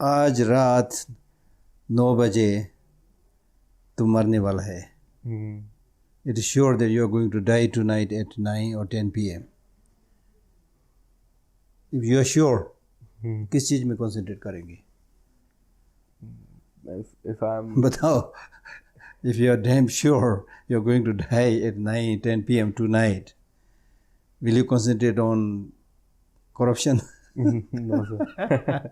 आज रात 9 बजे तुम मरने वाला है. It is sure that you are going to die tonight at 9 or 10 p.m. If you are sure, किस चीज में concentrate करेंगे? If I'm... बताओ. If you are damn sure you are going to die at 9, 10 p.m. tonight, will you concentrate on corruption? No, sir.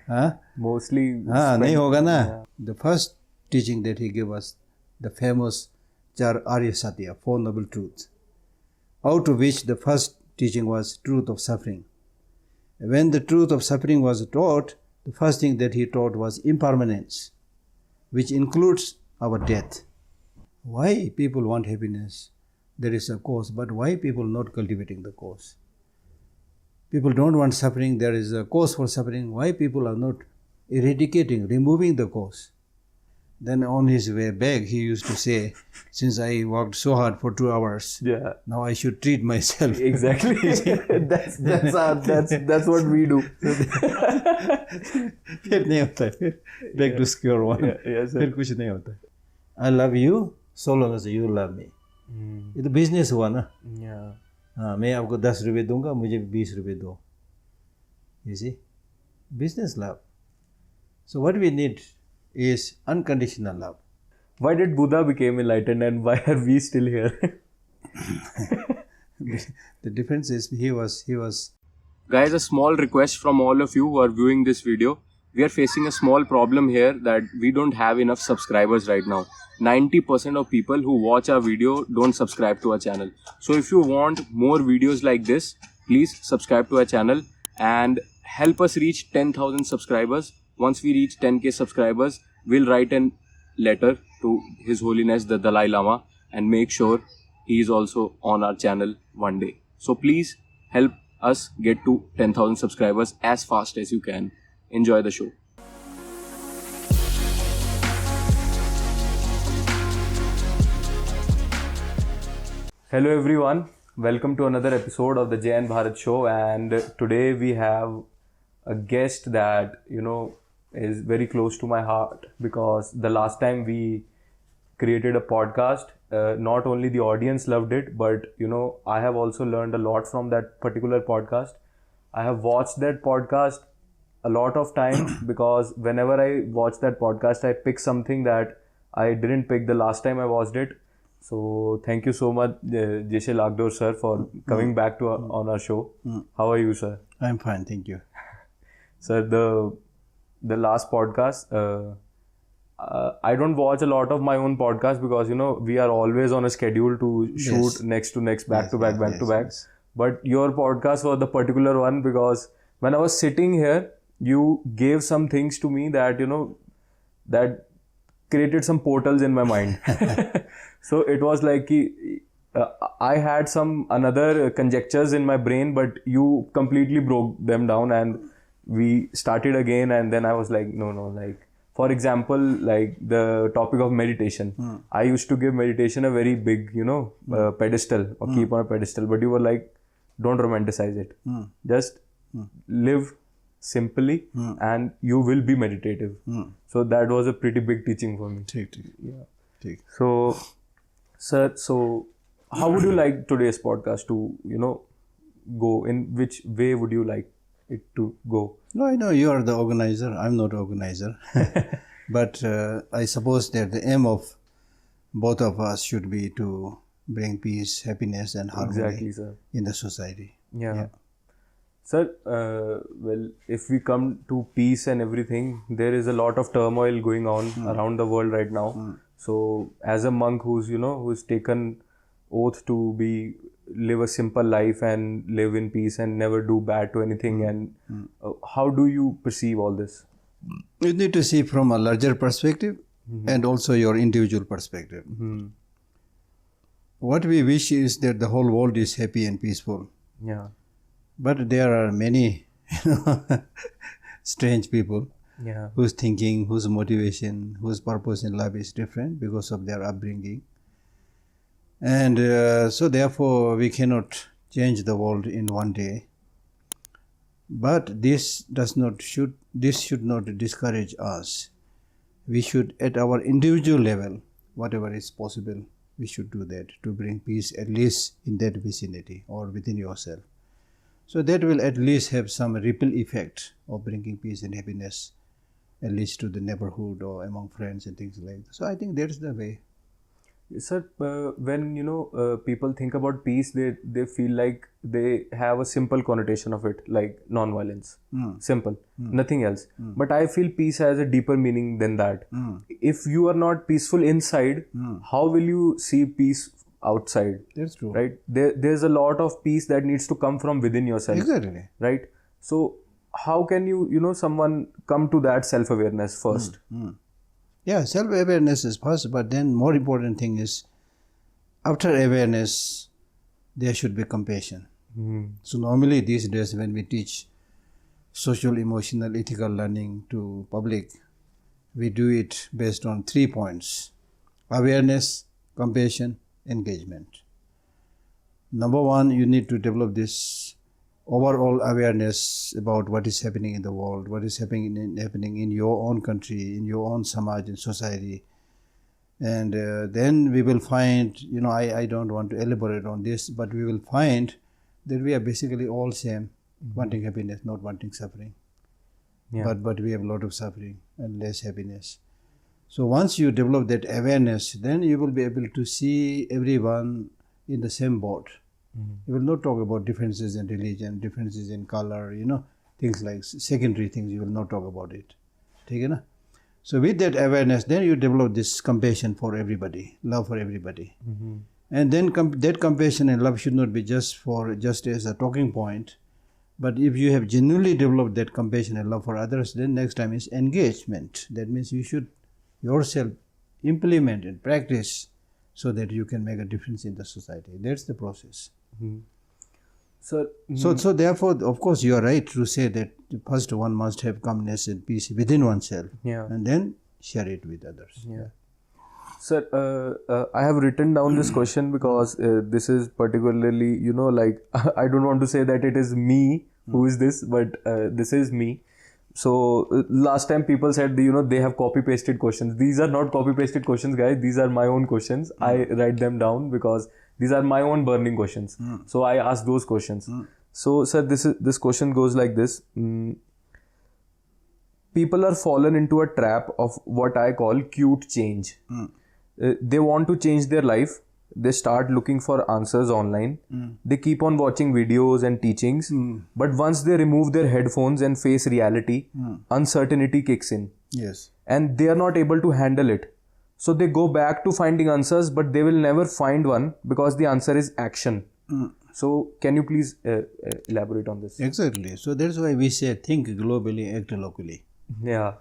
Huh? Mostly... नहीं होगा ना. The first teaching that he gave us, the famous Char Arya Satya, Four Noble Truths, out of which the first teaching was truth of suffering. When the truth of suffering was taught, the first thing that he taught was impermanence, which includes our death. Why people want happiness? There is a cause, but why people not cultivating the cause? People don't want suffering, there is a cause for suffering. Why people are not eradicating, removing the cause? Then on his way back, he used to say, since I worked so hard for 2 hours, now I should treat myself. Exactly. that's what we do. फिर नहीं होता है, फिर back to square one. फिर कुछ नहीं होता है. I love you so long as you love me. ये तो business हुआ ना. हाँ, मैं आपको 10 रुपए दूंगा, मुझे 20 रुपए दो. You see, business love. So what we need is unconditional love. Why did Buddha become enlightened and why are we still here? The difference is he was. Guys, a small request from all of you who are viewing this video. We are facing a small problem here that we don't have enough subscribers right now. 90% of people who watch our video don't subscribe to our channel. So if you want more videos like this, please subscribe to our channel and help us reach 10,000 subscribers. Once we reach 10k subscribers, we'll write a letter to His Holiness the Dalai Lama and make sure he is also on our channel one day. So please help us get to 10,000 subscribers as fast as you can. Enjoy the show. Hello everyone, welcome to another episode of the Jai and Bharat Show, and today we have a guest that is very close to my heart, because the last time we created a podcast, not only the audience loved it, but I have also learned a lot from that particular podcast. I have watched that podcast a lot of times because whenever I watch that podcast, I pick something that I didn't pick the last time I watched it. So thank you so much, Geshe Lhakdor sir, for coming back to on our show. How are you, sir? I'm fine, thank you. Sir, the last podcast, I don't watch a lot of my own podcasts because we are always on a schedule to shoot next to next, back to back. But your podcast was the particular one because when I was sitting here, you gave some things to me that that created some portals in my mind. So it was like I had some another conjectures in my brain, but you completely broke them down and we started again. And then I was like, no, like, for example, like the topic of meditation. I used to give meditation a very big, pedestal or keep on a pedestal, but you were like, don't romanticize it. Just live simply and you will be meditative. So that was a pretty big teaching for me. Yeah. So, sir, how would you like today's podcast to, go? In which way would you like it to go? No, I know you are the organizer. I'm not organizer. But I suppose that the aim of both of us should be to bring peace, happiness and harmony in the society. Yeah. Sir, well, if we come to peace and everything, there is a lot of turmoil going on around the world right now. So as a monk who's taken oath to live a simple life and live in peace and never do bad to anything, and how do you perceive all this? You need to see from a larger perspective and also your individual perspective. What we wish is that the whole world is happy and peaceful. Yeah. But there are many strange people whose thinking, whose motivation, whose purpose in life is different because of their upbringing. And so therefore we cannot change the world in one day. But this should not discourage us. We should, at our individual level, whatever is possible, we should do that to bring peace at least in that vicinity or within yourself. So that will at least have some ripple effect of bringing peace and happiness, at least to the neighborhood or among friends and things like that. So I think that's the way. Sir, when people think about peace, they feel like they have a simple connotation of it, like non-violence, simple, nothing else. But I feel peace has a deeper meaning than that. If you are not peaceful inside, how will you see peace outside? That's true. Right? There's a lot of peace that needs to come from within yourself. Exactly. Right? So how can someone come to that self-awareness first? Yeah, self-awareness is first, but then more important thing is, after awareness, there should be compassion. So normally these days when we teach social, emotional, ethical learning to public, we do it based on 3 points: awareness, compassion, engagement. Number 1, you need to develop this overall awareness about what is happening in the world, what is happening in your own country, in your own samaj and society. And then we will find, I don't want to elaborate on this, but we will find that we are basically all same, wanting happiness, not wanting suffering. Yeah. But we have a lot of suffering and less happiness. So once you develop that awareness, then you will be able to see everyone in the same boat. You will not talk about differences in religion, differences in color, things like secondary things. You will not talk about it. Okay, na? So with that awareness, then you develop this compassion for everybody, love for everybody. And then that compassion and love should not be just as a talking point. But if you have genuinely developed that compassion and love for others, then next time is engagement. That means you should yourself implement and practice so that you can make a difference in the society. That's the process. So therefore, of course, you are right to say that first one must have calmness and peace within oneself, and then share it with others. Sir, I have written down this question because this is particularly, I don't want to say that it is me who is this, but this is me. So last time people said, they have copy pasted questions. These are not copy pasted questions, guys. These are my own questions. I write them down because these are my own burning questions. So I ask those questions. So sir, this question goes like this. People are fallen into a trap of what I call cute change. They want to change their life. They start looking for answers online. They keep on watching videos and teachings. But once they remove their headphones and face reality, uncertainty kicks in. Yes. And they are not able to handle it. So they go back to finding answers, but they will never find one because the answer is action. So can you please elaborate on this? Exactly. So that's why we say think globally, act locally. Yeah.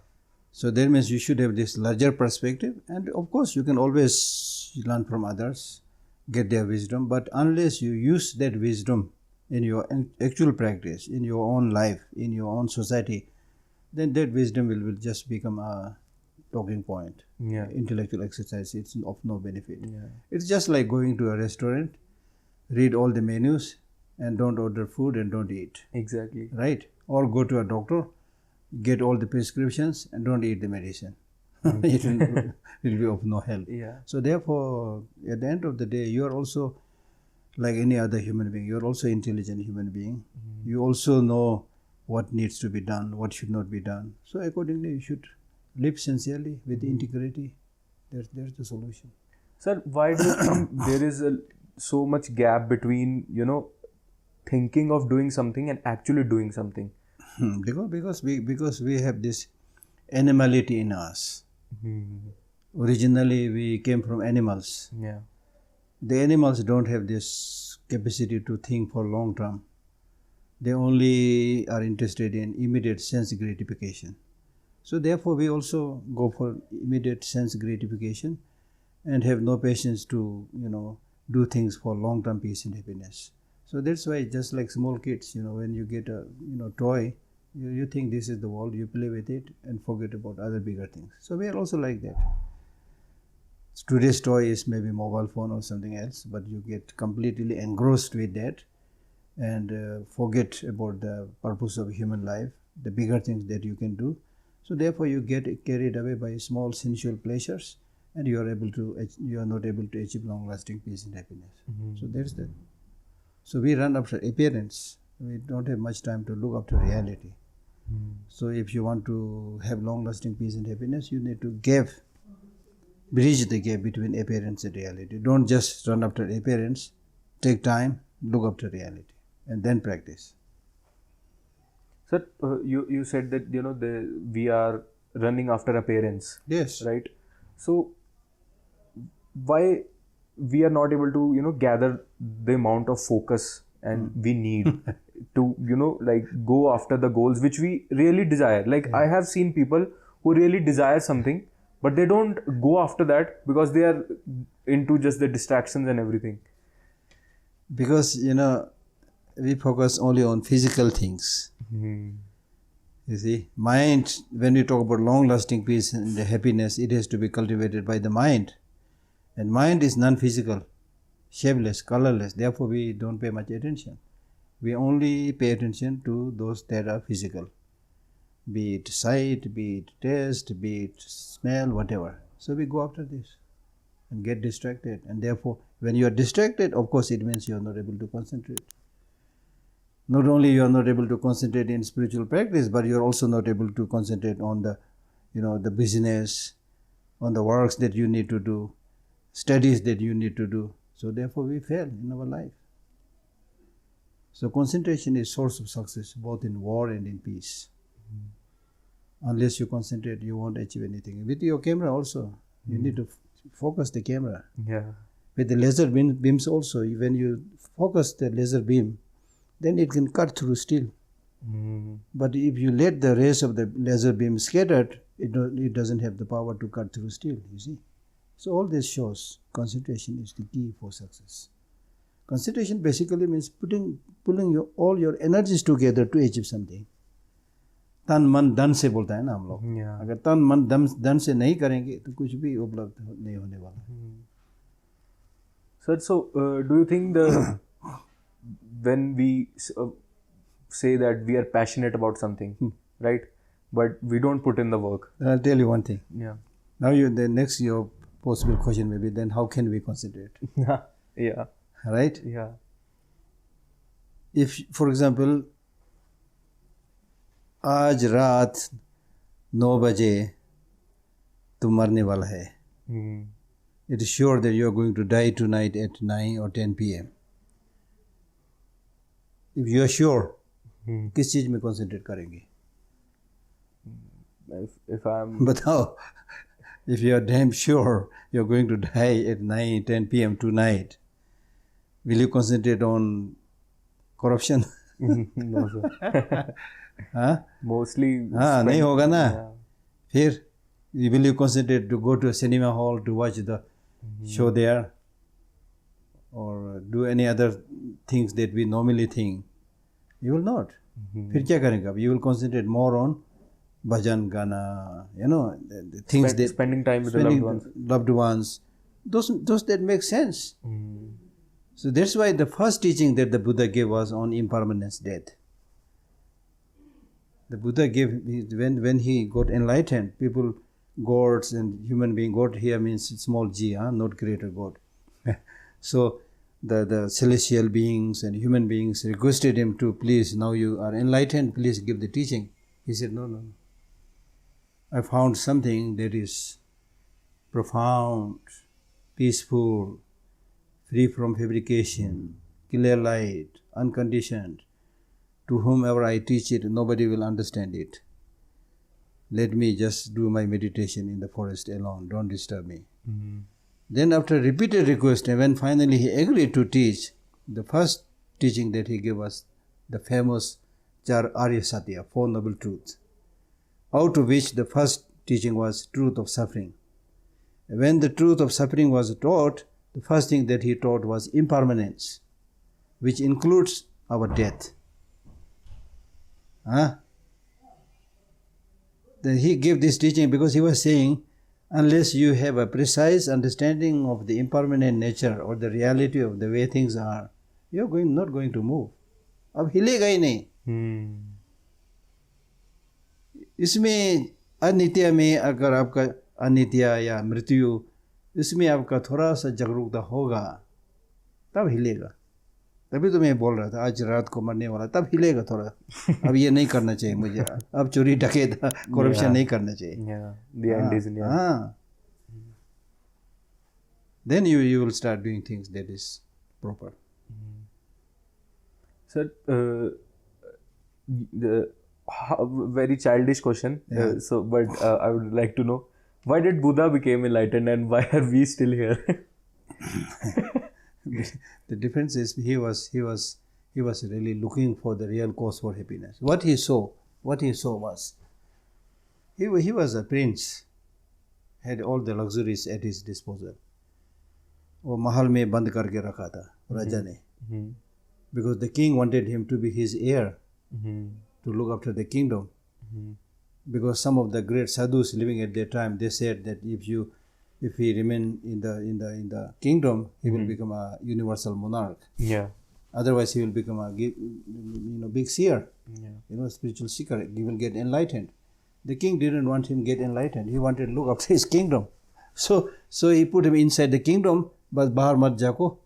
So that means you should have this larger perspective, and of course you can always learn from others, get their wisdom, but unless you use that wisdom in your actual practice, in your own life, in your own society, then that wisdom will just become a talking point. Intellectual exercise, it's of no benefit. It's just like going to a restaurant, read all the menus and don't order food and don't eat. Exactly. Right? Or go to a doctor, get all the prescriptions and don't eat the medicine. It will be of no help. So therefore, at the end of the day, you are also like any other human being. You are also intelligent human being. You also know what needs to be done, what should not be done. So accordingly, you should live sincerely with integrity. There's the solution. Sir, why do you think there is so much gap between, thinking of doing something and actually doing something? Because we have this animality in us. Originally, we came from animals. The animals don't have this capacity to think for long term. They only are interested in immediate sense gratification. So therefore, we also go for immediate sense gratification and have no patience to, do things for long-term peace and happiness. So that's why, just like small kids, when you get a, toy, you think this is the world, you play with it and forget about other bigger things. So we are also like that. Today's toy is maybe mobile phone or something else, but you get completely engrossed with that. and forget about the purpose of human life, the bigger things that you can do. So therefore you get carried away by small sensual pleasures, and you are not able to achieve long-lasting peace and happiness. So that's that. So we run after appearance. We don't have much time to look after reality. So if you want to have long-lasting peace and happiness, you need to bridge the gap between appearance and reality. Don't just run after appearance. Take time, look after reality, and then practice. Sir, you said that we are running after appearance. Yes. Right. So why we are not able to gather the amount of focus and we need to like go after the goals which we really desire. Like I have seen people who really desire something, but they don't go after that because they are into just the distractions and everything. Because we focus only on physical things. You see, mind, when we talk about long-lasting peace and happiness, it has to be cultivated by the mind. And mind is non-physical, shapeless, colorless. Therefore, we don't pay much attention. We only pay attention to those that are physical. Be it sight, be it taste, be it smell, whatever. So we go after this and get distracted. And therefore, when you are distracted, of course, it means you are not able to concentrate. Not only you are not able to concentrate in spiritual practice, but you are also not able to concentrate on the business, on the works that you need to do, studies that you need to do. So therefore we fail in our life. So concentration is source of success, both in war and in peace. Unless you concentrate, you won't achieve anything. With your camera also, you need to focus the camera. Yeah. With the laser beams also, when you focus the laser beam, then it can cut through steel. But if you let the rays of the laser beam scattered, it doesn't have the power to cut through steel, you see. So all this shows concentration is the key for success. Concentration basically means pulling all your energies together to achieve something. तन मन धन से बोलता है ना हम लोग. अगर तन मन धन से नहीं करेंगे तो कुछ भी उपलब्ध नहीं होने वाला. Sir, so do you think when we say that we are passionate about something, right, but we don't put in the work? I'll tell you one thing. Yeah. Now your possible question may be, then how can we concentrate? Yeah. Right? Yeah. If, for example, आज रात 9 बजे तुम मरने वाला है. It is sure that you are going to die tonight at 9 or 10 p.m. If you are sure, किस चीज में concentrate करेंगे? If I'm... बताओ. If you are damn sure you are going to die at 9, 10 p.m. tonight, will you concentrate on corruption? No, sir. Mostly... नहीं होगा ना. फिर will you concentrate to go to a cinema hall to watch the show there, or do any other things that we normally think? You will not. फिर क्या करेंगे? You will concentrate more on bhajan, gana, the things that spending time with the loved ones. Those that make sense. So that's why the first teaching that the Buddha gave was on impermanence, death. The Buddha gave, when he got enlightened, people, gods and human being, God here means small g, not greater God. So the celestial beings and human beings requested him to, please, now you are enlightened, please give the teaching. He said, no. I found something that is profound, peaceful, free from fabrication, clear light, unconditioned. To whomever I teach it, nobody will understand it. Let me just do my meditation in the forest alone. Don't disturb me. Then after repeated request, and when finally he agreed to teach, the first teaching that he gave was the famous Char Arya Satya, Four Noble Truths, out of which the first teaching was truth of suffering. When the truth of suffering was taught, the first thing that he taught was impermanence, which includes our death. Then he gave this teaching because he was saying, unless you have a precise understanding of the impermanent nature or the reality of the way things are, you are not going to move. अब हिलेगा ही नहीं। इसमें अनित्य में अगर आपका अनित्य या मृत्यु, इसमें आपका थोड़ा सा जागरूकता होगा तब हिलेगा। तभी तो मैं बोल रहा था आज रात को मरने वाला, तब हिलेगा थोड़ा। अब ये नहीं करना चाहिए मुझे, अब चोरी डकैत करप्शन नहीं करना चाहिए। हाँ, then you will start doing things that is proper. Sir, very childish question. But I would like to know, why did Buddha became enlightened and why are we still here? The difference is he was really looking for the real cause for happiness. What he saw was he was a prince, had all the luxuries at his disposal. वो महल में बंद करके रखा था राजा ने, because the king wanted him to be his heir, to look after the kingdom. Because some of the great sadhus living at that time, they said that if he remain in the kingdom, he will become a universal monarch. Yeah. Otherwise, he will become a big seer, spiritual seeker. He will get enlightened. The king didn't want him get enlightened. He wanted to look after his kingdom. So he put him inside the kingdom, but bahar mat jako.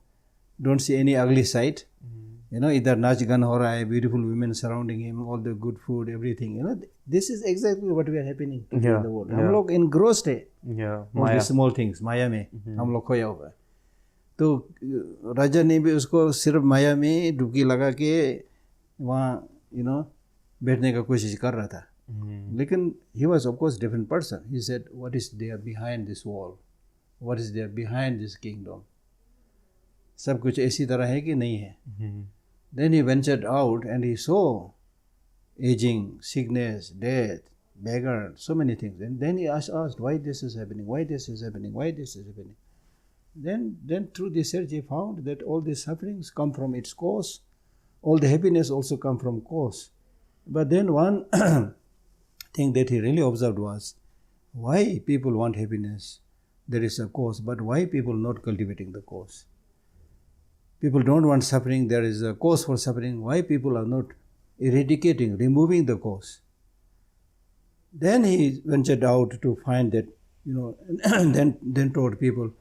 Don't see any ugly sight. Either नाच गान हो रहा है, beautiful women surrounding him, all the good food, everything. This is exactly what we are happening in the world. हम लोग engrossed है, all these small things, माया में हम लोग खोया हुआ है। तो राजा ने भी उसको सिर्फ माया में डुबकी लगा के वहाँ बैठने का कोशिश कर रहा था। लेकिन he was of course different person. He said, what is there behind this wall? What is there behind this kingdom? सब कुछ ऐसी तरह है कि नहीं है? Then he ventured out and he saw aging, sickness, death, beggar, so many things. And then he asked why this is happening, why this is happening, why this is happening. Then through this search he found that all these sufferings come from its cause. All the happiness also come from cause. But then one thing that he really observed was why people want happiness. There is a cause, but why people not cultivating the cause? People don't want suffering, there is a cause for suffering. Why people are not eradicating, removing the cause? Then he ventured out to find that, and then taught people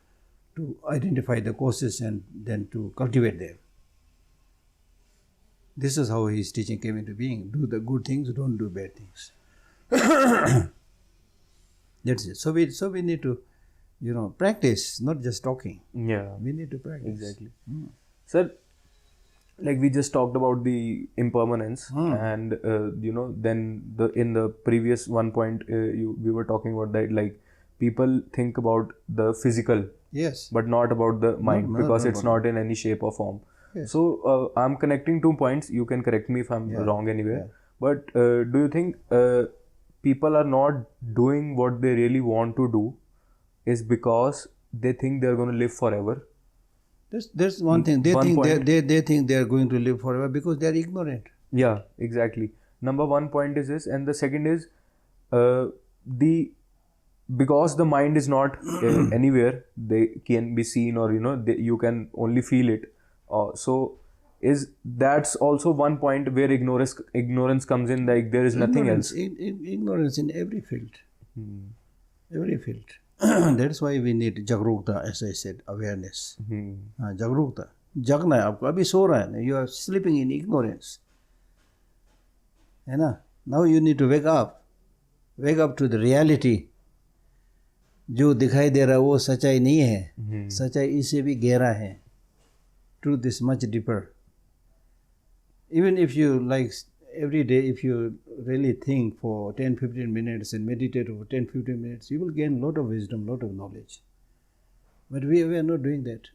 to identify the causes and then to cultivate them. This is how his teaching came into being. Do the good things, don't do bad things. That's it. So we need to, practice, not just talking. Yeah. We need to practice. Exactly. Sir, like we just talked about the impermanence and, then in the previous one point, we were talking about that, like people think about the physical, yes, but not about the mind, because it's not in any shape or form. Yes. So I'm connecting 2 points. You can correct me if I'm wrong anywhere. Yeah. But do you think people are not doing what they really want to do is because they think they're going to live forever? There's one thing. They think they are going to live forever because they are ignorant. Yeah, exactly. Number 1 point is this, and the second is because the mind is not anywhere, they can be seen, or you can only feel it. So that's also 1 point where ignorance comes in. Like there is nothing else. Ignorance in every field. Every field. That's why we need jagrukta, as I said, awareness. Jagrukta. Jagna है आपको, अभी सो रहा है ना, you are sleeping in ignorance, है ना? Now you need to wake up to the reality. जो दिखाई दे रहा है वो सच्चाई नहीं है, सच्चाई इससे भी गहरा है. Truth is much deeper. Even if you every day, if you really think for 10-15 minutes and meditate over 10-15 minutes, you will gain a lot of wisdom, lot of knowledge. But we are not doing that.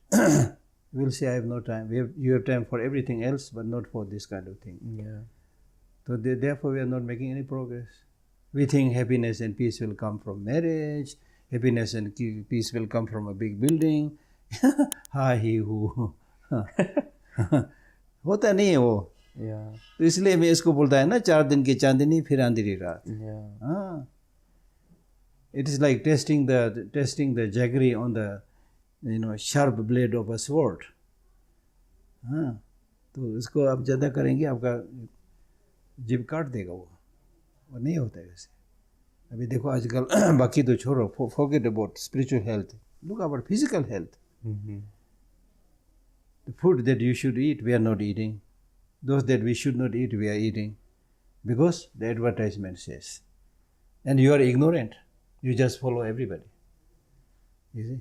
We will say, I have no time. You have time for everything else, but not for this kind of thing. Yeah. So therefore, we are not making any progress. We think happiness and peace will come from marriage. Happiness and peace will come from a big building. Ha he who. होता नहीं है वो. तो इसलिए मैं इसको बोलता है ना, 4 दिन की चांदनी फिर अंधेरी रात. हाँ. It is like testing the jaggery on the sharp blade of a sword. हाँ. तो इसको आप ज़्यादा करेंगे आपका जिब काट देगा वो नहीं होता है वैसे। अभी देखो आजकल बाकी तो छोड़ो, forget about spiritual health, look about physical health. The food that you should eat, we are not eating. Those that we should not eat, we are eating. Because the advertisement says. And you are ignorant. You just follow everybody. You see?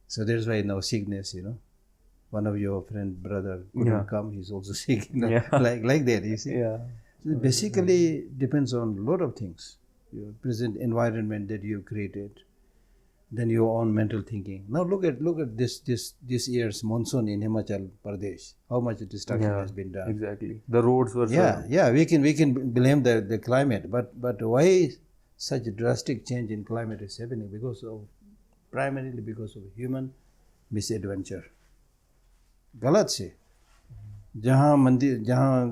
So that's why now sickness, one of your friend, brother couldn't come, he's also sick, like that, you see? Yeah. So it basically depends on a lot of things. Your present environment that you created, then your own mental thinking. Now look at this year's monsoon in Himachal Pradesh. How much destruction has been done. Exactly. The roads were we can blame the climate, but why such drastic change in climate is happening? Primarily because of human misadventure. गलत से जहाँ मंदिर, जहाँ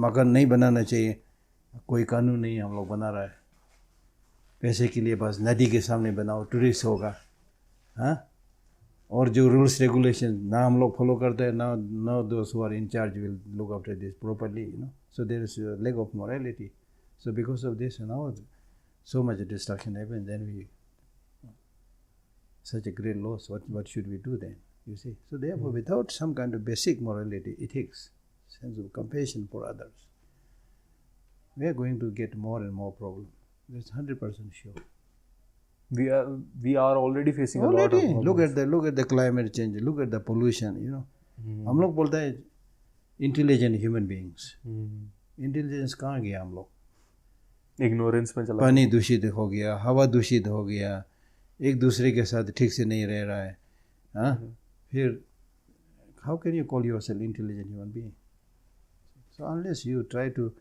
मकान नहीं बनाना चाहिए, कोई कानून नहीं हम लोग बना रहा है, पैसे के लिए बस नदी के सामने बनाओ, टूरिस्ट होगा, हाँ, और जो रूल्स रेगुलेशन ना हम लोग फॉलो करते हैं, ना those who are in charge will look after this properly, so there is a lack of morality. So because of this, so much destruction happens, then we such a great loss. What should we do then? You see, so therefore, without some kind of basic morality, ethics, sense of compassion for others, we are going to get more and more problems. That's 100% sure. We are already facing a lot of problems. Look at the climate change. Look at the pollution. हम लोग बोलते हैं intelligent human beings. Intelligence कहाँ गया हम लोग? Ignorance में चला. पानी दूषित हो गया, हवा दूषित हो गया, एक दूसरे के साथ ठीक से नहीं रह रहा है, हाँ? फिर how can you call yourself intelligent human being? So unless you try to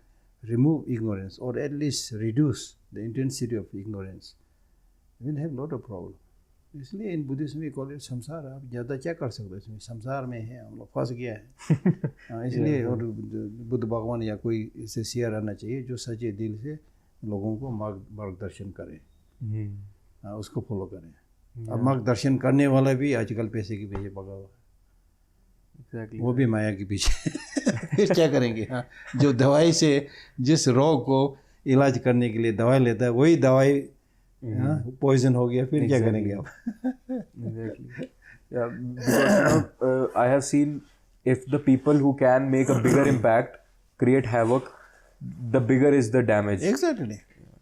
remove ignorance or at least reduce the intensity of ignorance, you will have lot of problem. इसलिए in Buddhism we call it samsara. आप ज़्यादा क्या कर सकते हो इसमें? संसार में है, हम लोग फंस गया है। इसलिए और बुद्ध भगवान या कोई इसे शेयर रहना चाहिए जो सच्चे दिल से लोगों को मार्गदर्शन करे, उसको फॉलो करें। अब मार्गदर्शन करने वाला भी आजकल पैसे के पीछे पका हुआ है। Exactly. वो भी माया के पीछे। फिर क्या करेंगे? हाँ, जो दवाई से जिस रोग को इलाज करने के लिए दवाई लेता है, वही दवाई पॉइजन हो गया, फिर क्या करेंगे आप? Exactly. Yeah, because I have seen if the people who can make a bigger impact create havoc, the bigger is the damage. Exactly.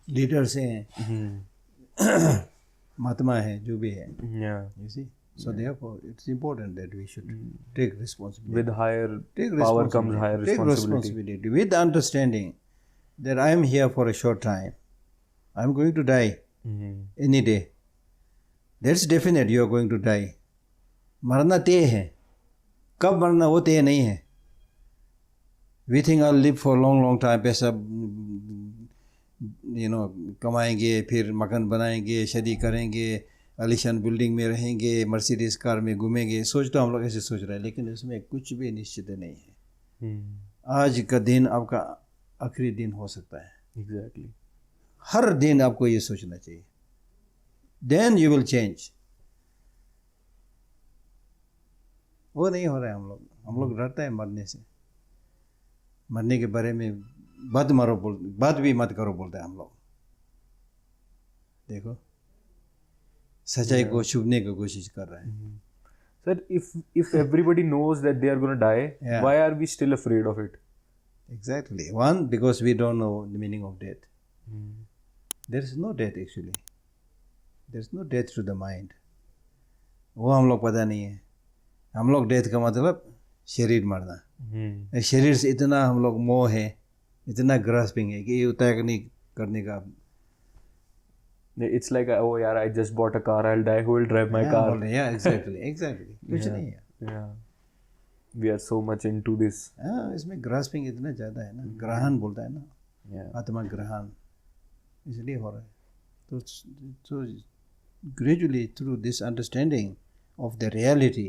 Leaders हैं, महात्मा है, जो भी है. Yeah. You see. So therefore, it's important that we should take responsibility. With higher power comes higher responsibility. Take responsibility with the understanding that I am here for a short time. I am going to die any day. That's definite. You are going to die. मरना तय है. कब मरना वो तय नहीं है. We think I'll live for a long time. पैसा कमाएंगे, फिर मकान बनाएंगे, शादी करेंगे, आलीशान बिल्डिंग में रहेंगे, मर्सिडीज कार में घूमेंगे. सोच तो हम लोग ऐसे सोच रहे हैं, लेकिन इसमें कुछ भी निश्चित नहीं है. आज का दिन आपका आखिरी दिन हो सकता है. Exactly. हर दिन आपको ये सोचना चाहिए. Then you will change. वो नहीं हो रहा है. हम लोग डरते हैं मरने से. मरने के बारे में बात भी मत करो बोलते हैं हम लोग. देखो सच्चाई को छुपने की कोशिश कर रहे हैं. Sir, if everybody knows that they are going to die, why are we still afraid of it? Exactly. One, because we don't know the meaning of death. There is no death actually. There is no death to the mind. वो हम लोग पता नहीं है. हम लोग death का मतलब शरीर मरना. शरीर से इतना हम लोग मोह है, इतना ग्रास्पिंग है कि ये त्याग नहीं करने का. It's like, oh यार, I just bought a car, I'll die, who will drive my car? Yeah, exactly. कुछ नहीं है. Yeah. We are so much into this. हाँ, इसमें ग्रास्पिंग इतना ज़्यादा है ना. ग्रहण बोलता है ना, आत्मा ग्रहण, इसलिए हो रहा है. तो gradually through this understanding of the reality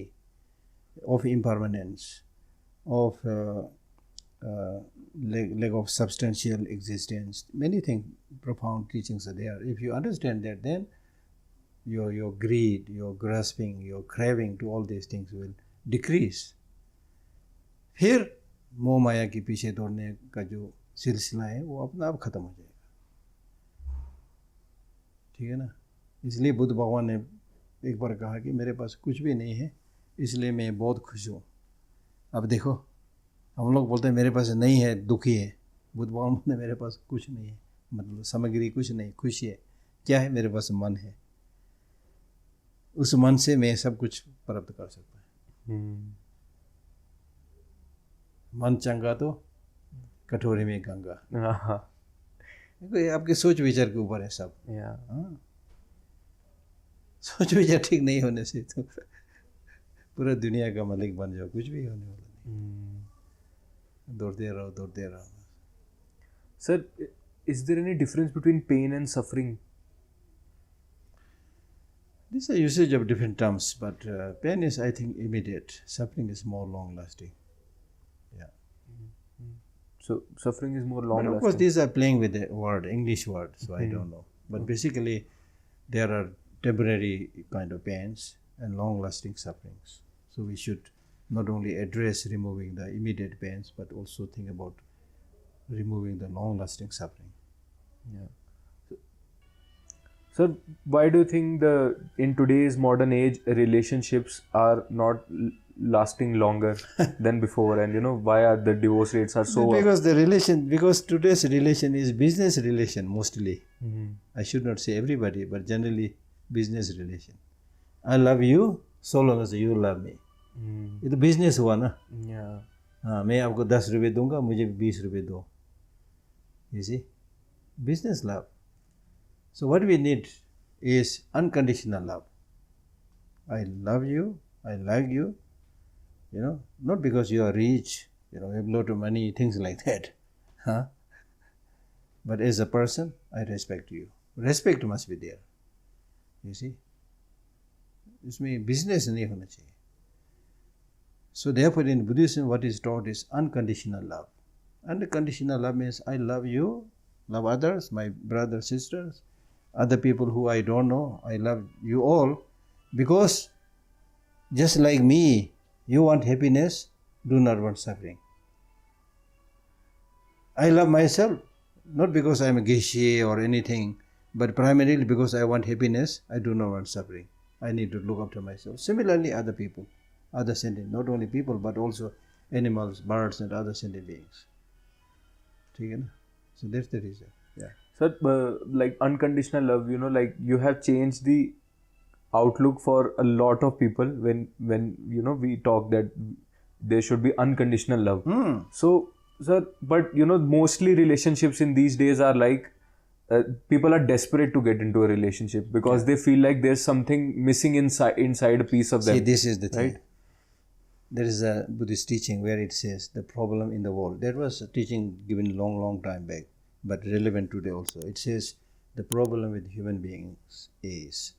of impermanence, of lack of substantial existence, many things, profound teachings are there. If you understand that, then your greed, your grasping, your craving to all these things will decrease. फिर मोह माया के पीछे दौड़ने का जो सिलसिला है वो अपना आप खत्म हो जाएगा। ठीक है ना। इसलिए बुद्ध भगवान ने एक बार कहा कि मेरे पास कुछ भी नहीं है, इसलिए मैं बहुत खुश हूँ। अब देखो, हम लोग बोलते हैं मेरे पास नहीं है, दुखी है। बुद्ध भगवान बोलते मेरे पास कुछ नहीं है, मतलब सामग्री कुछ नहीं, खुशी है। क्या है? मेरे पास मन है। उस मन से मैं सब कुछ प्राप्त कर सकता हूँ। मन चंगा तो कटोरे में गंगा। देखो ये आपके सोच विचार के ऊपर है सब। हाँ, सोच विचार ठीक नहीं होने से तो पूरा दुनिया का मालिक बन जाओ, कुछ भी होने वाला नहीं। दौड़ते रहो। Sir, is there any difference between pain and suffering? These are usage of different terms, but pain is, I think, immediate. Suffering is more long-lasting. Yeah. So suffering is more But long-lasting. of course, these are playing with the word, English word, so I don't know. But basically, there are temporary kind of pains and long-lasting sufferings. So we should not only address removing the immediate pains, but also think about removing the long-lasting suffering. Yeah. So, why do you think in today's modern age relationships are not lasting longer than before, and why are the divorce rates are so? Because today's relation is business relation mostly. I should not say everybody, but generally business relation. I love you so long as you love me. ये तो business हुआ ना। हाँ, मैं आपको 10 रुपये दूंगा, मुझे 20 रुपये दो। You see, business love. So what we need is unconditional love. I love you, I like you, not because you are rich, you have a lot of money, things like that. Huh? But as a person, I respect you. Respect must be there. You see? इसमें business नहीं होना चाहिए. So therefore in Buddhism what is taught is unconditional love. Unconditional love means I love you, love others, my brothers, sisters, other people who I don't know. I love you all because just like me, you want happiness, do not want suffering. I love myself, not because I am a Geshe or anything, but primarily because I want happiness, I do not want suffering. I need to look after myself. Similarly, other people, other sentient, not only people, but also animals, birds, and other sentient beings. So that's the reason. Yeah. Sir, like unconditional love, like you have changed the outlook for a lot of people when we talk that there should be unconditional love. So, sir, but mostly relationships in these days are like people are desperate to get into a relationship because they feel like there's something missing inside a piece of them. See, this is the thing. Right? There is a Buddhist teaching where it says the problem in the world. That was a teaching given long time back, but relevant today also. It says the problem with human beings is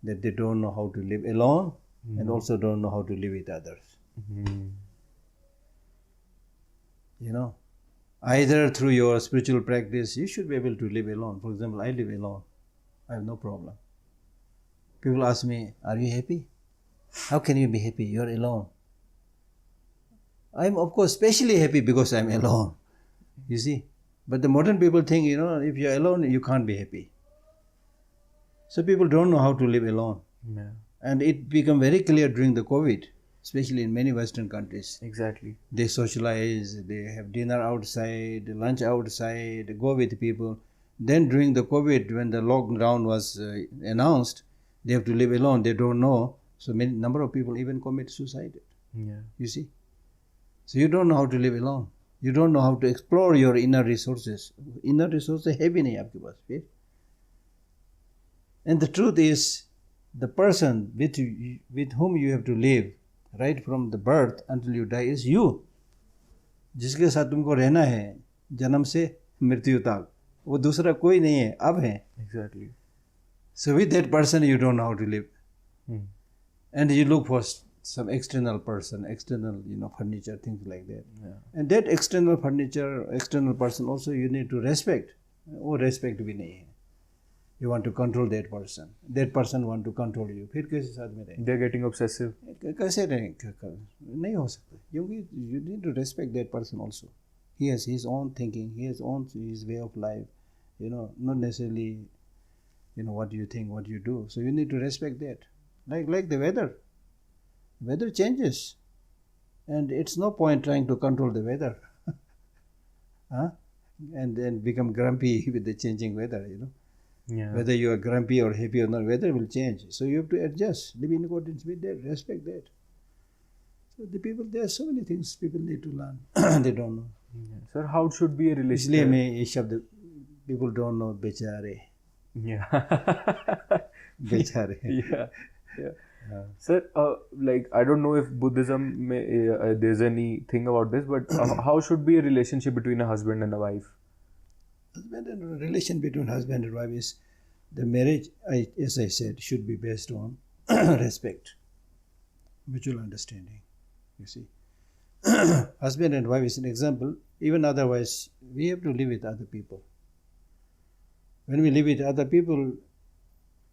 that they don't know how to live alone and also don't know how to live with others. Either through your spiritual practice, you should be able to live alone. For example, I live alone. I have no problem. People ask me, are you happy? How can you be happy? You're alone. I'm, of course, especially happy because I'm alone. You see? But the modern people think, if you're alone, you can't be happy. So people don't know how to live alone. Yeah. And it became very clear during the COVID, especially in many Western countries. Exactly. They socialize, they have dinner outside, lunch outside, go with people. Then during the COVID, when the lockdown was announced, they have to live alone, they don't know. So many number of people even commit suicide. Yeah. You see? So you don't know how to live alone. You don't know how to explore your inner resources. Inner resources heavy nahi aapke paas phir. And the truth is, the person with whom you have to live right from the birth until you die is you. जिसके साथ तुमको रहना है जन्म से मृत्यु तक, वो दूसरा कोई नहीं है, अब है. Exactly. So with that person you don't know how to live. And you look for some external person, external furniture, things like that. Yeah. And that external furniture, external person also you need to respect. वो respect भी नहीं है. You want to control that person want to control you. फिर कैसे साथ में रहेंगे? They're getting obsessive. कैसे रहेंगे? नहीं हो सकता. You need to respect that person also. He has his own thinking. He has his way of life. Not necessarily, what you think, what you do. So you need to respect that. Like the weather. Weather changes, and it's no point trying to control the weather. And then become grumpy with the changing weather. Yeah. Whether you are grumpy or happy or not, weather will change. So you have to adjust, live in accordance with that, respect that. So there are so many things people need to learn. They don't know. Yeah. Sir, how should be a relationship? इसलिए मैं ये शब्द people don't know बेचारे. Yeah. बेचारे. Yeah. Sir, I don't know if Buddhism there's anything about this, but how should be a relationship between a husband and a wife? Relation between husband and wife is the marriage, as I said, should be based on respect, mutual understanding. You see, husband and wife is an example. Even otherwise, we have to live with other people. When we live with other people,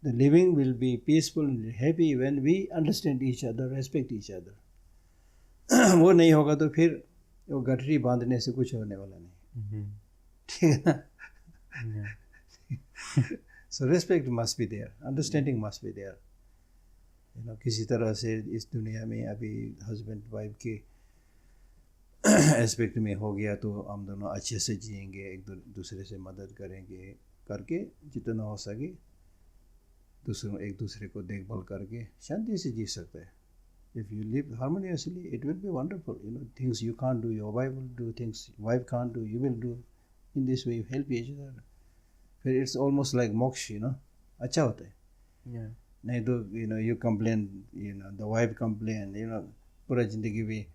the living will be peaceful and happy when we understand each other, respect each other. वो नहीं होगा तो फिर वो गठरी बांधने से कुछ होने वाला नहीं. ठीक है ना? So respect must be there, understanding must be there. किसी तरह से इस दुनिया में अभी हस्बैंड वाइफ के एस्पेक्ट में हो गया तो हम दोनों अच्छे से जिएंगे, एक दूसरे से मदद करेंगे, करके जितना हो सके एक दूसरे को देखभाल करके शांति से जी सकते हैं. If you live harmoniously, it will be wonderful. Things you can't do, your wife will do. Things wife can't do, you will do. In this way, you help each other. फिर it's almost like moksha, अच्छा होता है. Yeah. नहीं तो you complain, the wife complain, पूरा जिंदगी भी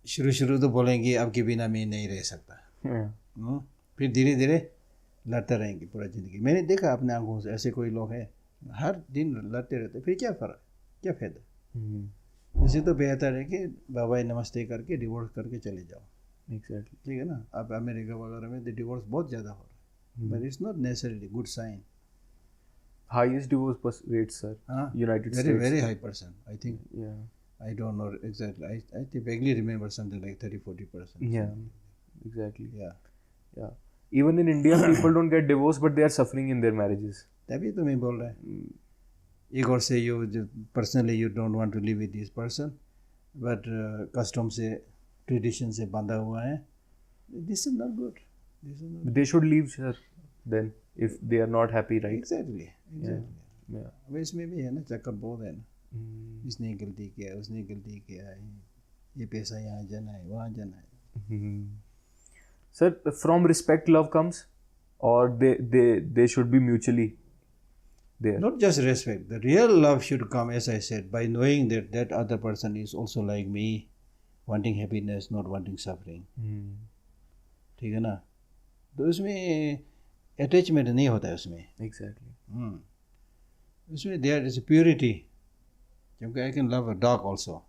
शुरू तो बोलेंगे आपके बिना मैं नहीं रह सकता. फिर धीरे धीरे लड़ते रहेंगे पूरा जिंदगी. मैंने देखा अपने आंखों से ऐसे कोई लोग हैं हर दिन लड़ते रहते. फिर क्या फर्क, क्या फायदा? इससे तो बेहतर है कि बाय नमस्ते करके डिवोर्स करके चले जाओ. Exactly. ठीक है ना? अब अमेरिका वगैरह में तो डिवोर्स बहुत ज़्यादा हो रहा है. But it's not necessarily good sign. Highest divorce rates, sir. United States. Very high percent, I think. Yeah. I don't know exactly. I vaguely remember something like 30-40%. Yeah. Exactly. Yeah. Even in India, people don't get divorced, but they are suffering in their marriages. तभी तो मैं बोल रहा है. एक और से personally you don't want to live with this person, but custom से tradition से बंधा हुआ है. This is not good. They should leave, sir. Then, if they are not happy, right? Exactly. Yeah. अब इसमें भी है ना, चक्कर बहुत है ना. इसने गलती किया, उसने गलती किया, ये पैसा यहाँ जाना है, वहाँ जाना है. Sir, from respect love comes, or they should be mutually there? Not just respect. The real love should come, as I said, by knowing that other person is also like me, wanting happiness, not wanting suffering. ठीक है ना? तो उसमें attachment नहीं होता है उसमें. Exactly. उसमें there is a purity. क्योंकि I can love a dog also.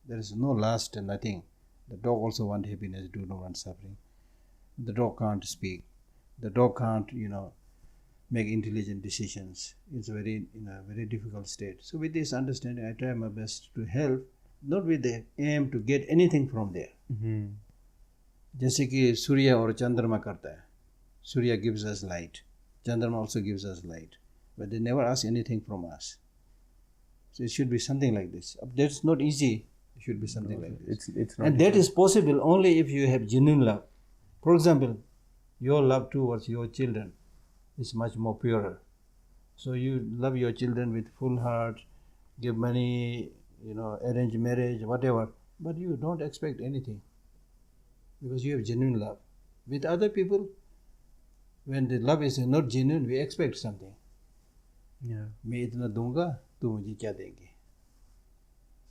There is no lust and nothing. The dog also want happiness, do not want suffering. The dog can't speak. The dog can't, make intelligent decisions. It's very, very difficult state. So with this understanding, I try my best to help, not with the aim to get anything from there. जैसे कि सूर्य और चंद्रमा करता है. Surya gives us light. Chandrama also gives us light. But they never ask anything from us. So it should be something like this. That's not easy. It should be something like this. It's not. And that is possible only if you have genuine love. For example, your love towards your children is much more purer. So you love your children with full heart, give money, arrange marriage, whatever. But you don't expect anything because you have genuine love. With other people, when the love is not genuine, we expect something. Yeah. मैं इतना दूंगा, तू मुझे क्या देंगे?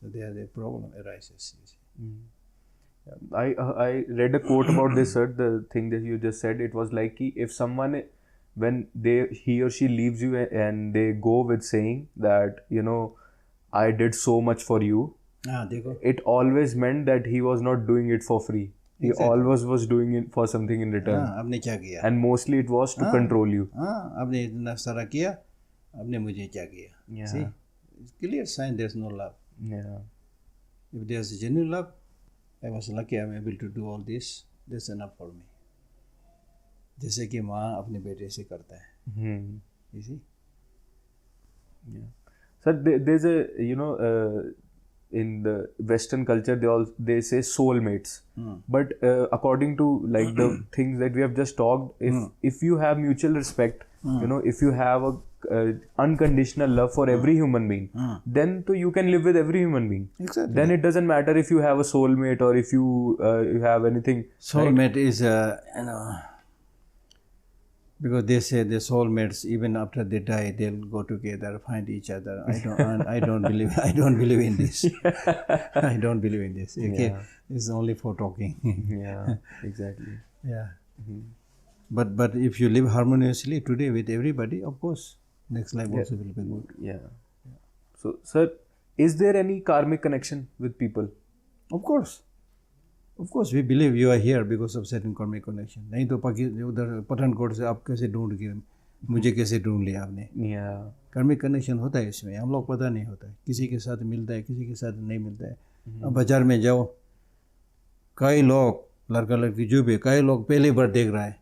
So there the problem arises. I read a quote about this, sir. The thing that you just said, it was like if someone, when he or she leaves you and they go with saying that I did so much for you, देखो. it always meant that he was not doing it for free. He always was doing it for something in return. आपने क्या किया? And mostly it was to control you. आपने इतना सारा किया, आपने मुझे क्या किया? Yeah. See, it's clear sign there's no love. Yeah. If there's genuine love, I was lucky I'm able to do all this. That's enough for me. जैसे कि माँ अपने बेटे से करता है. You see? Yeah. Sir, there's a, in the Western culture, they say soulmates. But according to like the things that we have just talked, if you have mutual respect, if you have a unconditional love for every human being, then you can live with every human being. Exactly. Then it doesn't matter if you have a soulmate or if you have anything. Soulmate is because they say the soulmates, even after they die, they'll go together, find each other. I don't believe in this. I don't believe in this. Okay, Yeah. it's only for talking. Yeah, exactly. Yeah. But if you live harmoniously today with everybody, of course, next life also will be good. Yeah. So, sir, is there any karmic connection with people? Of course, we believe you are here because of certain karmic connection. नहीं तो उधर पठानकोट से आप कैसे ढूंढ के मुझे कैसे ढूंढ लिया आपने? Yeah. कार्मिक कनेक्शन होता है इसमें, हम लोग पता नहीं होता है, किसी के साथ मिलता है, किसी के साथ नहीं मिलता है. अब बाजार में जाओ, कई लोग लड़का लड़की जो भी, कई लोग पहली बार देख रहा है,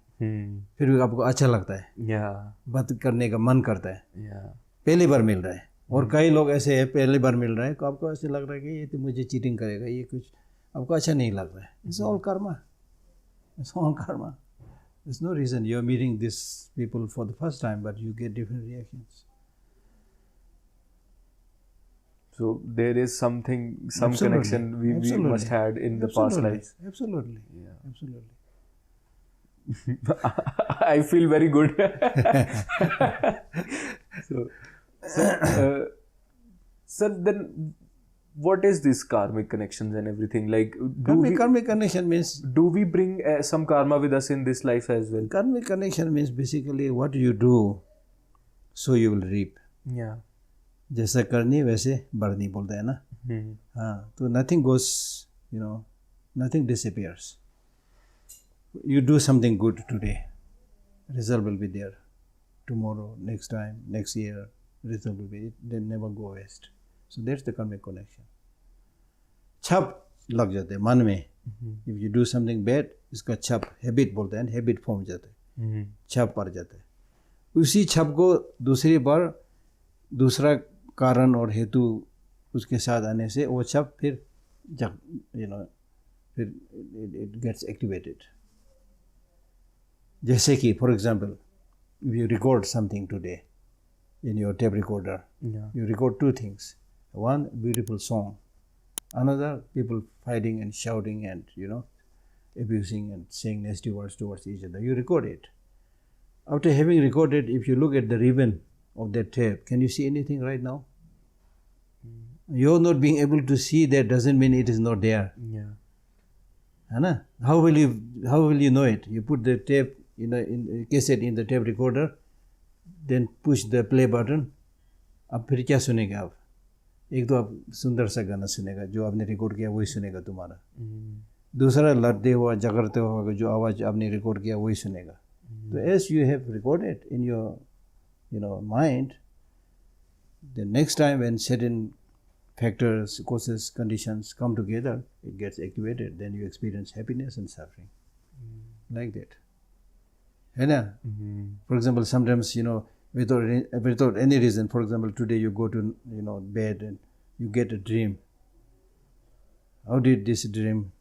फिर भी आपको अच्छा लगता है, बात करने का मन करता है, पहली बार मिल रहा है. और कई लोग ऐसे है पहली बार मिल रहा है तो आपको ऐसे लग रहा है कि ये तो मुझे चीटिंग करेगा, ये कुछ आपको अच्छा नहीं लग रहा है. It's all Karma. There's no reason you're meeting these people for the first time, but you get different reactions. So there is some Absolutely. connection we must had in the past lives. Absolutely. Yeah. Absolutely. I feel very good. So, then what is this karmic connections and everything? Like, Karmic connection means... Do we bring some karma with us in this life as well? Karmic connection means basically what you do, so you will reap. Yeah. जैसा करनी वैसे बढ़नी बोलते हैं ना. हाँ, तो nothing goes, nothing disappears. You do something good today, result will be there. Tomorrow, next time, next year, result will be, they never go waste. So that's the karmic connection. छप लग जाते हैं मन में. If you do something bad, इसका छप habit बोलते हैं, habit form जाता है, छप पड़ जाता है. उसी छप को दूसरी बार दूसरा कारण और हेतु उसके साथ आने से वो छप फिर फिर it gets activated. जैसे कि for example, if you record something today in your tape recorder, you record two things. One, beautiful song. Another, people fighting and shouting and, abusing and saying nasty words towards each other. You record it. After having recorded, if you look at the ribbon of that tape, can you see anything right now? You're not being able to see that doesn't mean it is not there. Yeah. Anna? How will you know it? You put the tape, in cassette in the tape recorder, then push the play button. अब फिर क्या सुनेंगे आप? एक तो आप सुंदर सा गाना सुनेगा, जो आपने रिकॉर्ड किया वही सुनेगा तुम्हारा. दूसरा लड़ते हुआ झगड़ते हुआ जो आवाज़ आपने रिकॉर्ड किया वही सुनेगा. तो as you have recorded in your mind, the next time when certain factors, causes, conditions come together, it gets activated. Then you experience happiness and suffering, like that. है ना? For example, sometimes without any reason. For example, today you go to bed and you get a dream. How did this dream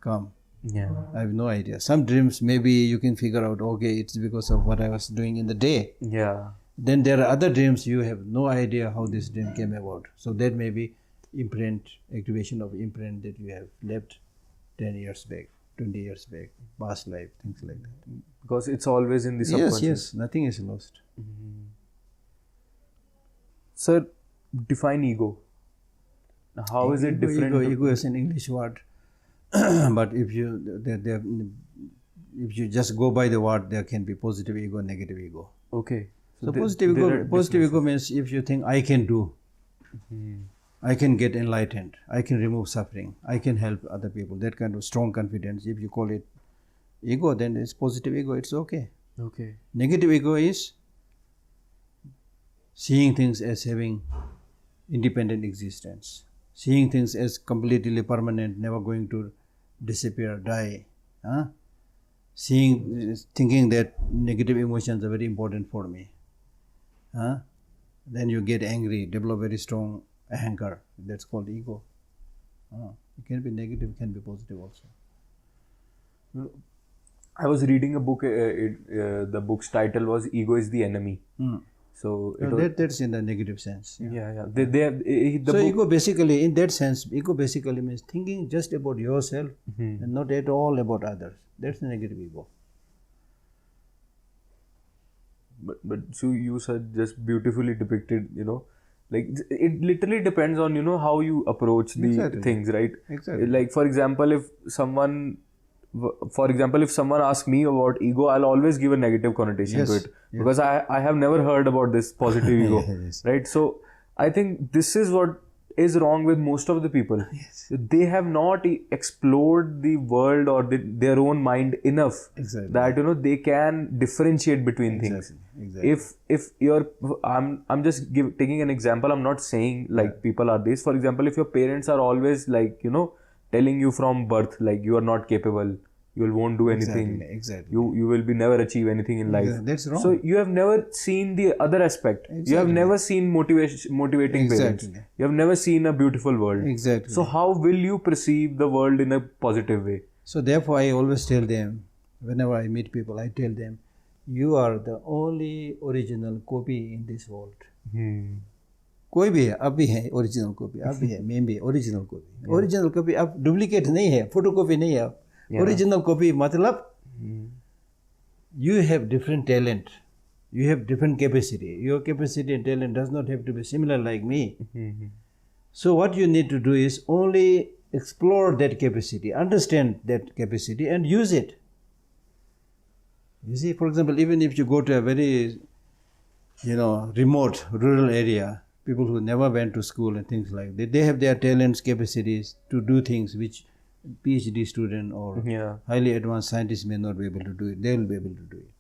come? Yeah. I have no idea. Some dreams maybe you can figure out, okay, it's because of what I was doing in the day. Yeah. Then there are other dreams you have no idea how this dream came about. So that may be activation of imprint that you have left 10 years back, 20 years back, past life, things like that. Because it's always in the subconscious. Yes, nothing is lost. Sir, define ego. How is it different? Ego is an English word. But if you just go by the word, there can be positive ego, negative ego. Okay. So positive ego means if you think I can do, I can get enlightened, I can remove suffering, I can help other people. That kind of strong confidence, if you call it ego, then it's positive ego, it's okay. Okay. Negative ego is seeing things as having independent existence, seeing things as completely permanent, never going to disappear, die. Thinking that negative emotions are very important for me. Then you get angry, develop very strong anger. That's called ego. It can be negative, it can be positive also. I was reading a book. The book's title was "Ego is the Enemy." So that's in the negative sense. Yeah. So ego basically, in that sense, ego basically means thinking just about yourself and not at all about others. That's the negative ego. But so you said just beautifully depicted, like it literally depends on, how you approach the things, right? Exactly. Like for example, if someone asks me about ego, I'll always give a negative connotation to it because I have never heard about this positive ego, right? So I think this is what is wrong with most of the people. They have not explored the world or their own mind enough that they can differentiate between things. If you're I'm just taking an example. I'm not saying like people are this. For example, if your parents are always like telling you from birth like you are not capable, you won't do anything, you will be never achieve anything in life. That's wrong. So you have never seen the other aspect. You have never seen motivating parents. You have never seen a beautiful world. So how will you perceive the world in a positive way? So therefore I always tell them, whenever I meet people, I tell them, you are the only original copy in this world. कोई भी है, अब भी है original copy, अब भी है, मैं भी ओरिजिनल कॉपी. ओरिजिनल कॉपी अब डुप्लीकेट नहीं है, फोटो कॉपी नहीं है. ओरिजिनल कॉपी मतलब you have different talent, you have different capacity. Your capacity and talent does not have to be similar like me. So what you need to do is only explore that capacity, understand that capacity and use it. You see, for example, even if you go to a very remote rural area, people who never went to school and things like that, they have their talents, capacities to do things which PhD student or highly advanced scientists may not be able to do it. They will be able to do it.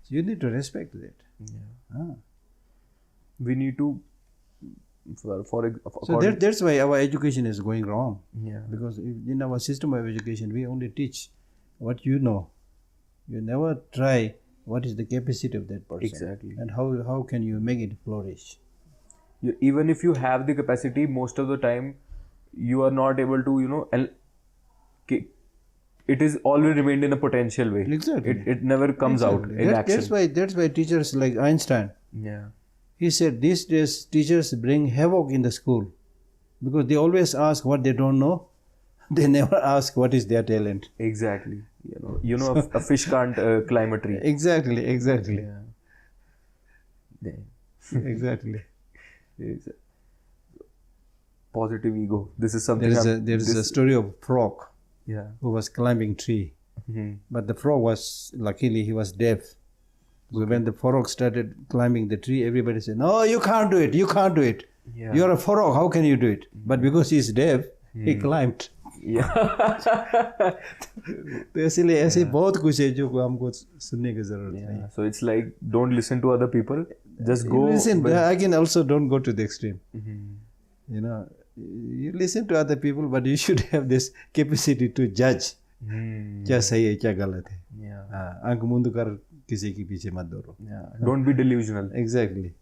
So you need to respect that. We need to so that's why our education is going wrong. Because in our system of education, we only teach what you know. You never try what is the capacity of that person. And how can you make it flourish. Even if you have the capacity, most of the time you are not able to, it is always remained in a potential way. It never comes out in action. That's why teachers like Einstein, he said these days teachers bring havoc in the school because they always ask what they don't know. They never ask what is their talent. Exactly. A fish can't climb a tree. Exactly. Positive ego. This is something. There is a story of a frog who was climbing tree. But the frog luckily he was deaf. So when the frog started climbing the tree, everybody said, "No, you can't do it. You can't do it. You're a frog. How can you do it?" But because he's deaf, he climbed. तो इसलिए ऐसे बहुत कुछ है जो हमको सुनने की जरूरत है. So it's like don't listen to other people. Just go. Listen. I can also don't go to the extreme. You listen to other people, but you should have this capacity to judge. क्या सही है, क्या गलत है. आंख मूंद कर किसी के पीछे मत दौड़ो. Don't be delusional. Exactly.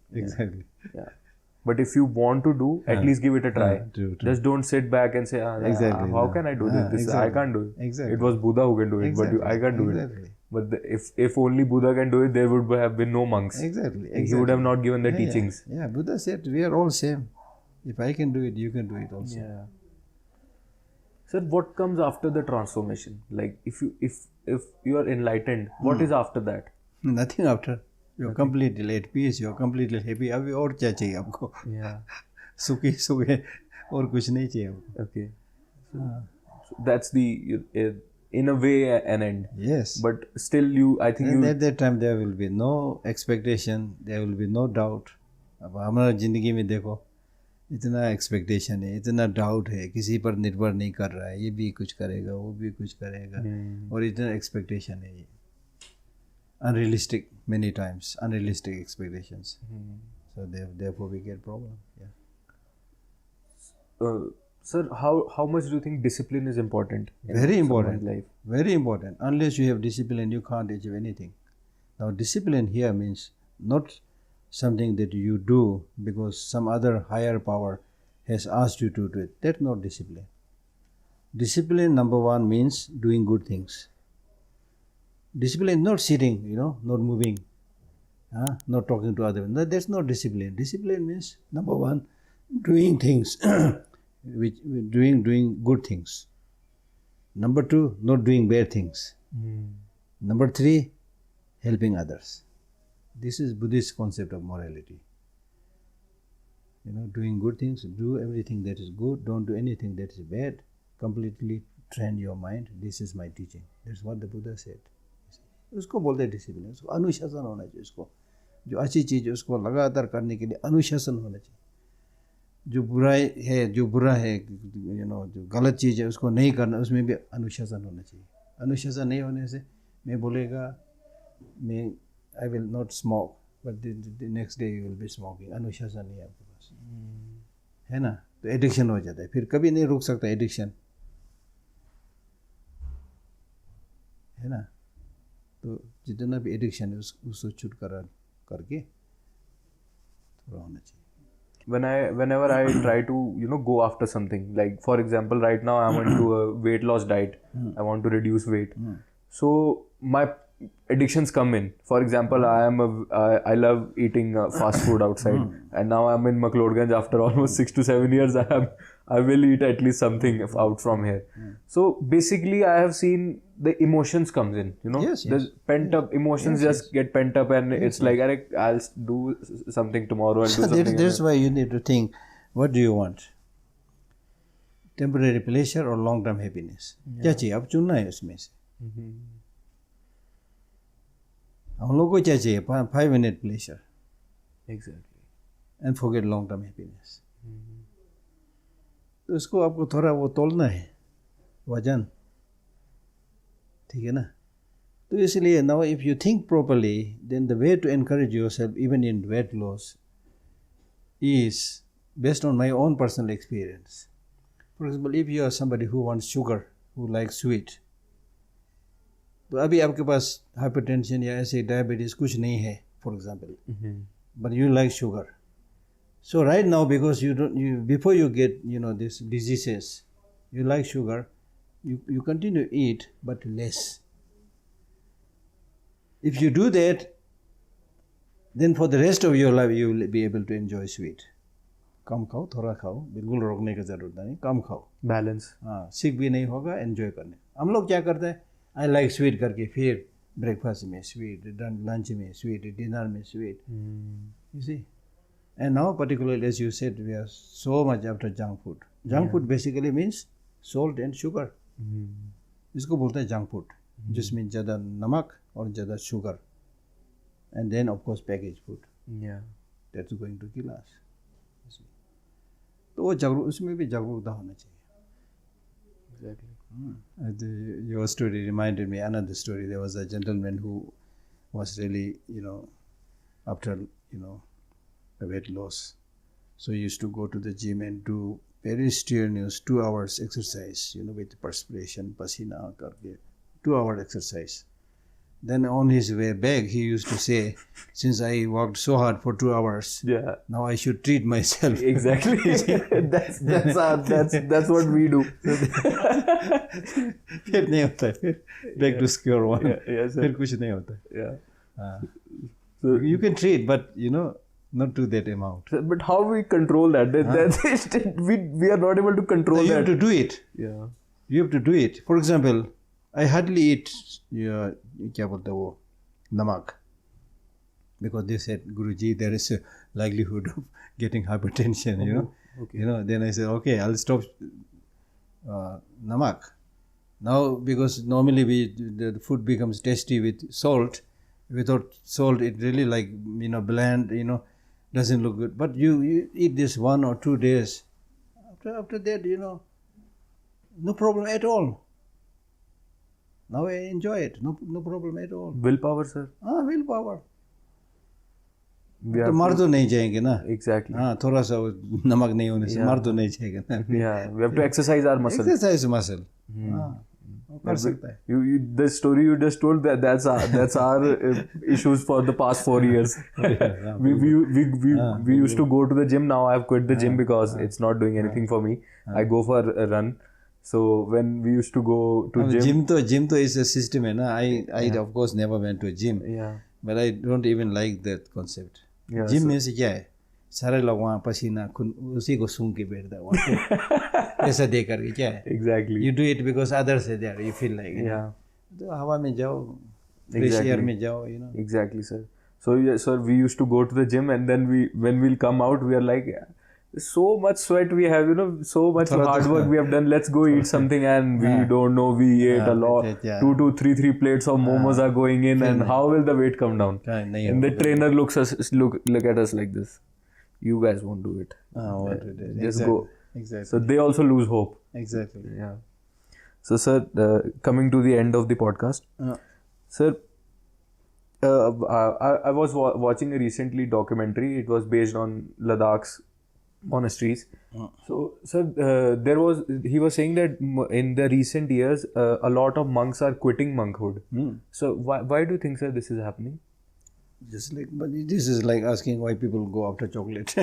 But if you want to do, at least give it a try. True. Just don't sit back and say, how can I do this? I can't do it. It was Buddha who can do it, but I can't do it. But if only Buddha can do it, there would have been no monks. He would have not given the teachings. Buddha said, we are all same. If I can do it, you can do it also. Sir, what comes after the transformation? Like if you are enlightened, what is after that? Nothing after. You're completely at peace. You're completely happy. अभी और क्या चाहिए आपको? सुखी और कुछ नहीं चाहिए आपको. Okay. So that's in a way an end. Yes. But still at that time there will be no expectation. There will be no doubt. अब हमारा जिंदगी में देखो, इतना एक्सपेक्टेशन है, इतना डाउट है, किसी पर निर्भर नहीं कर रहा है, ये भी कुछ करेगा, वो भी कुछ करेगा, और इतना एक्सपेक्टेशन है, ये unrealistic many times, unrealistic expectations. So therefore we get problem. Yeah. Sir, how much do you think discipline is important in Very someone's important. life? Very important. Unless you have discipline, you can't achieve anything. Now discipline here means not something that you do because some other higher power has asked you to do it. That's not discipline. Discipline number one means doing good things. Discipline is not sitting, not moving, not talking to others. No, that's not discipline. Discipline means number one, doing things, doing good things. Number two, not doing bad things. Number three, helping others. This is Buddhist concept of morality. Doing good things, do everything that is good, don't do anything that is bad. Completely train your mind. This is my teaching. That's what the Buddha said. उसको बोलते हैं discipline, उसको अनुशासन होना चाहिए, उसको जो अच्छी चीज़ है उसको लगातार करने के लिए अनुशासन होना चाहिए, जो बुराई है, जो बुरा है, जो गलत चीज़ है उसको नहीं करना, उसमें भी अनुशासन होना चाहिए. अनुशासन नहीं होने से मैं बोलेगा मैं I will not smoke but the next day you will be smoking. अनुशासन नहीं है आपके पास, है ना, तो एडिक्शन हो जाता है, फिर कभी नहीं रुक सकता एडिक्शन, है ना. तो जितना भी एडिक्शन है उसको छूट करके थोड़ा होना चाहिए. Whenever I try to go after something, like for example right now I'm into a weight loss diet, I want to reduce weight, so my addictions come in. For example, I love eating fast food outside, and now I'm in McLeodganj after almost 6 to 7 years. I will eat at least something out from here. So basically I have seen the emotions comes in, Yes. the pent up emotions just get pent up, and it's like I'll do something tomorrow and do something. That's why you need to think, what do you want? Temporary pleasure or long term happiness? क्या चाहिए, अब चुनना है उसमें से. हम लोग को क्या चाहिए, 5 minute pleasure. Exactly. And forget long term happiness. तो इसको आपको थोड़ा वो तोलना है, वजन, ठीक है ना. तो इसलिए now if you think properly, then the way to encourage yourself even in weight loss is based on my own personal experience. For example, if you are somebody who wants sugar, who likes sweet, तो अभी आपके पास hypertension या ऐसे diabetes कुछ नहीं है, for example, but you like sugar. So right now, because before you get these diseases, you like sugar, you continue to eat but less. If you do that, then for the rest of your life you will be able to enjoy sweet. कम खाओ, थोड़ा खाओ, बिल्कुल रोकने की जरूरत नहीं, कम खाओ, balance. हाँ, सिक भी नहीं होगा, एंजॉय करने. हम लोग क्या करते हैं, आई लाइक स्वीट करके फिर ब्रेकफास्ट में स्वीट, लंच में स्वीट, डिनर में sweet, you see. And now particularly as you said, we are so much after junk food. Junk food basically means salt and sugar. इसको बोलते हैं junk food, जिसमें ज़्यादा नमक और ज़्यादा sugar, and then of course packaged food. That's going to kill us. तो वो उसमें भी जागरूकता होना चाहिए. Exactly. Your story reminded me another story. There was a gentleman who was really, after, a weight loss. So he used to go to the gym and do very strenuous 2 hours exercise, with perspiration, pasina karke, 2 hour exercise. Then on his way back, he used to say, since I worked so hard for 2 hours, now I should treat myself. Exactly. that's what we do. फिर नहीं होता है, फिर back to square one. फिर कुछ नहीं होता है. So you can treat, but not to that amount. But how we control that? We are not able to control that. You have to do it. Yeah. You have to do it. For example, I hardly eat क्या बोलते हैं वो, नमक, because they said, Guruji, there is a likelihood of getting hypertension. Okay. Then I said, okay, I'll stop namak. Now because normally the food becomes tasty with salt. Without salt, it really like bland. doesn't look good. But you eat this 1 or 2 days. After that, no problem at all. Now I enjoy it. No problem at all. Willpower, sir. Willpower. We तो have मर to- तो नहीं जाएंगे ना. Exactly. थोड़ा सा नमक नहीं होने से मर तो नहीं जाएगा ना. Yeah, we have to exercise our muscle. Exercise muscle. कर सकता है. The story you just told, that's our issues for the past 4 years. we used to go to the gym. Now I have quit the gym because it's not doing anything for me. I go for a run. So when we used to go to gym तो is a system है ना. I of course never went to a gym. Yeah. But I don't even like that concept. Yeah, gym में से क्या है, सारे लोग वहाँ पसीना खून उसी को सूंघ के बैठता है वहाँ पे ऐसा देख करके क्या है. Exactly. You do it because others are there. You feel like Yeah. तो हवा में जाओ, fresh air में जाओ, Exactly, sir. So yeah, sir, we used to go to the gym, and then when we'll come out, we are like, so much sweat we have, so much hard work we have done. Let's go eat something, and we don't know. We ate a lot. 2 to 3 plates of momos are going in, and how will the weight come down? And the trainer look at us like this. You guys won't do it. Just go. Exactly. So they also lose hope. Exactly. Yeah. So sir, coming to the end of the podcast, sir. I was watching a recently documentary. It was based on Ladakh's monasteries. So, sir, he was saying that in the recent years, a lot of monks are quitting monkhood. So, why do you think, sir, this is happening? But this is like asking why people go after chocolate.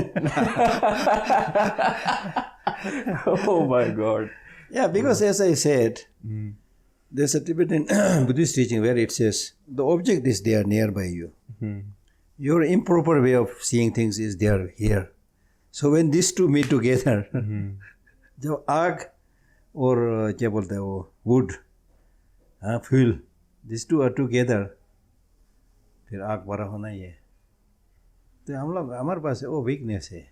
Oh my God. Yeah, because as I said, there's a Tibetan Buddhist teaching where it says the object is there nearby you. Your improper way of seeing things is there here. So when these two meet together, जब आग और क्या बोलते हैं वो wood, fuel, these two are together, फिर आग बड़ा होना ही है. तो हम लोग हमारे पास वो weakness है,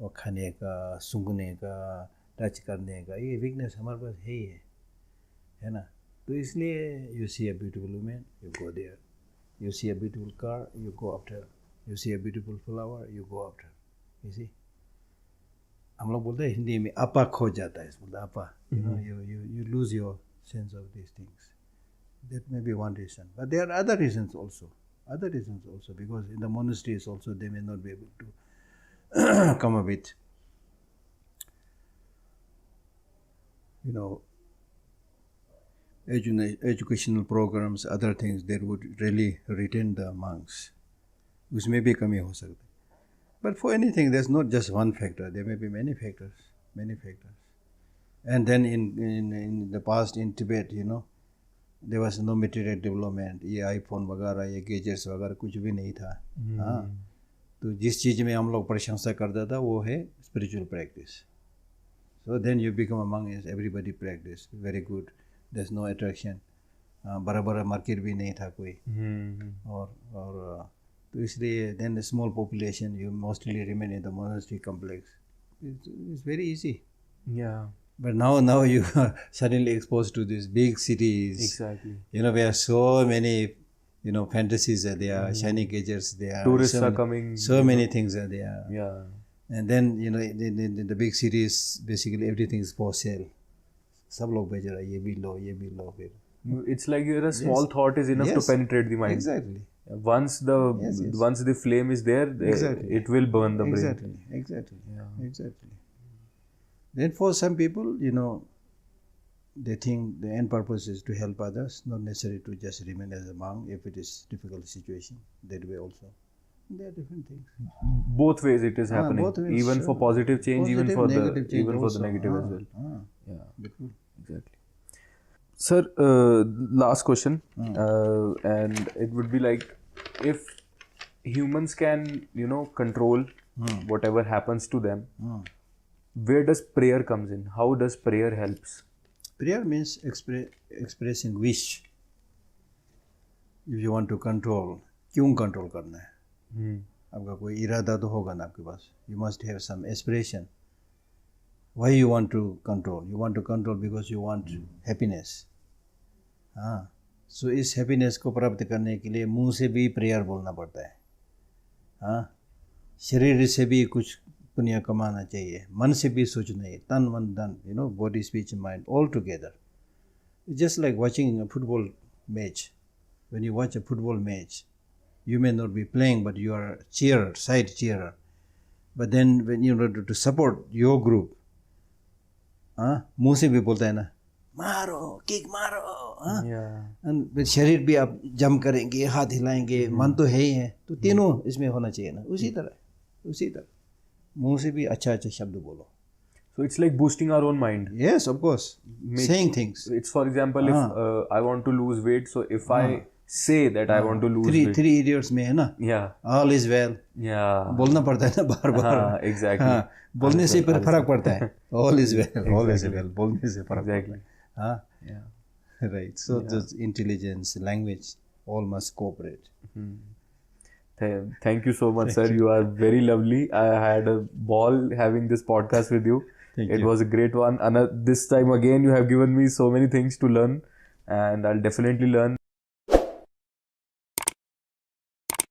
वो खाने का, सूंघने का, टच करने का, ये weakness हमारे पास है ना. तो इसलिए you see a beautiful woman, you go there. You see a beautiful car, you go after. You see a beautiful flower, you go after. You see? हम लोग बोलते हैं हिंदी में आपा खो जाता है. बोलते आपा. You lose your sense of these things. That may be one reason. But there are other reasons also. Because in the monasteries also they may not be able to come up with, educational programs, other things that would really retain the monks. उसमें भी कमी हो सकती है. But for anything, there's not just one factor. There may be many factors. And then in the past in Tibet, there was no material development. ये iPhone वगैरह, ये gadgets वगैरह कुछ भी नहीं था. तो जिस चीज़ में हम लोग प्रशंसा करता था वो है spiritual practice. So then you become a monk, everybody practice. Very good. There's no attraction. बड़ा मार्केट भी नहीं था कोई. और तो इसलिए then the small population, you mostly remain in the monastery complex. It's very easy. Yeah. But now you are suddenly exposed to these big cities. Exactly. Where so many, fantasies are there, shiny gadgets there. Tourists are coming. So many things are there. Yeah. And then, in the big cities, basically everything is for sale. सब लोग बेच रहा है, ये भी लो फिर. It's like a small thought is enough to penetrate the mind. Exactly. Once the flame is there, it will burn the brain. Exactly. Then for some people, they think the end purpose is to help others, not necessary to just remain as a monk if it is difficult situation. That way also. There are different things. Both ways it is happening. Both ways, even for positive change, even for the negative as well. Yeah. Exactly. Sir, last question, and it would be like, if humans can, control whatever happens to them, where does prayer comes in? How does prayer helps? Prayer means expressing wish. If you want to control, क्यों control करना है? आपका कोई इरादा तो होगा ना आपके पास. You must have some aspiration. Why you want to control? You want to control because you want happiness. So इस happiness को प्राप्त करने के लिए मुंह से भी prayer बोलना पड़ता है. शरीर से भी कुछ पुण्य कमाना चाहिए, मन से भी सोचना है, तन मन धन, body, speech, mind, all together. It's just like watching a football match. When you watch a football match, you may not be playing, but you are a cheerer, side cheerer. But then when you to support your group, मुंह से भी बोलता है ना, मारो, kick मारो, and शरीर भी आप जम करेंगे, हाथ हिलाएंगे, मन तो है ही है, तो तीनों इसमें होना चाहिए ना, उसी तरह मुंह से भी अच्छा शब्द बोलो. So it's like boosting our own mind. Yes, of course. Saying things. It's, for example, if I want to lose weight, so if I say that I want to lose weight. Three idiots में है ना. Yeah. All is well. Yeah. बोलना पड़ता है ना बार-बार. Exactly. बोलने से फर्क पड़ता है. All is well. All is well. बोलने से फर्क पड़ता है. Yeah. Right. So the intelligence, language, all must cooperate. Thank you so much, sir. You are very lovely. I had a ball having this podcast with you. It was a great one. And this time again, you have given me so many things to learn, and I'll definitely learn.